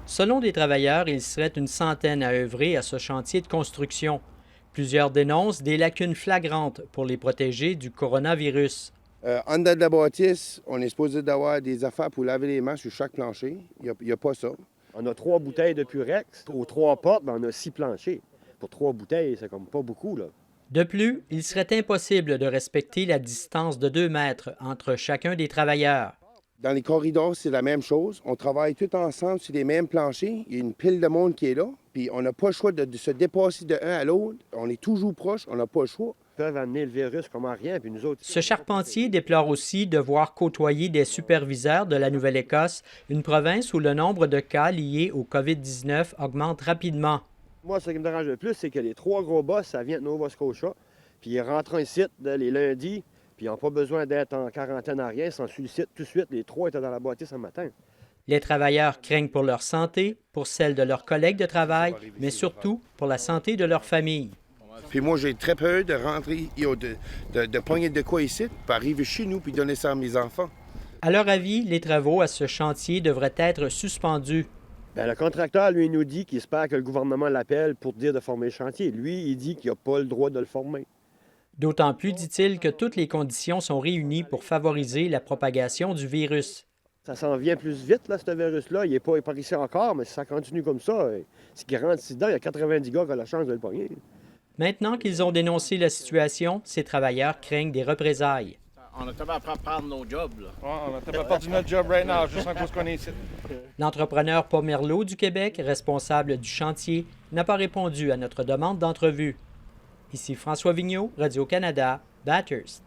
Selon des travailleurs, il serait une centaine à œuvrer à ce chantier de construction. Plusieurs dénoncent des lacunes flagrantes pour les protéger du coronavirus. En dedans de la bâtisse, on est supposé d'avoir des affaires pour laver les mains sur chaque plancher. Il n'y a pas ça. On a 3 bouteilles de Purex. Aux 3 portes, on a 6 planchers. Pour 3 bouteilles, c'est comme pas beaucoup, là. De plus, il serait impossible de respecter la distance de 2 mètres entre chacun des travailleurs. Dans les corridors, c'est la même chose. On travaille tous ensemble sur les mêmes planchers. Il y a une pile de monde qui est là. Puis on n'a pas le choix de se dépasser de un à l'autre. On est toujours proche, on n'a pas le choix. Ils peuvent amener le virus comme à rien, puis nous autres... Ce charpentier déplore aussi devoir côtoyer des superviseurs de la Nouvelle-Écosse, une province où le nombre de cas liés au COVID-19 augmente rapidement. Moi, ce qui me dérange le plus, c'est que les 3 gros boss, ça vient de Nova Scotia. Puis ils rentrent ici les lundis, puis ils n'ont pas besoin d'être en quarantaine à rien. Ils s'en sollicitent tout de suite. Les 3 étaient dans la bâtisse ce matin. Les travailleurs craignent pour leur santé, pour celle de leurs collègues de travail, mais surtout pour la santé de leur famille. Puis moi, j'ai très peur de rentrer, de pogner de quoi ici, puis arriver chez nous, puis donner ça à mes enfants. À leur avis, les travaux à ce chantier devraient être suspendus. Bien, le contracteur, lui, nous dit qu'il espère que le gouvernement l'appelle pour dire de former le chantier. Lui, il dit qu'il n'a pas le droit de le former. D'autant plus, dit-il, que toutes les conditions sont réunies pour favoriser la propagation du virus. Ça s'en vient plus vite, là, ce virus-là. Il n'est pas ici encore, mais si ça continue comme ça, ce qui rentre ici dedans, il y a 90 gars qui ont la chance de le pogner. Maintenant qu'ils ont dénoncé la situation, ces travailleurs craignent des représailles. On a tellement à prendre nos jobs, là. Ouais, on a tellement perdu notre job right now, juste en cause qu'on est ici. L'entrepreneur Pomerleau du Québec, responsable du chantier, n'a pas répondu à notre demande d'entrevue. Ici François Vigneault, Radio-Canada, Bathurst.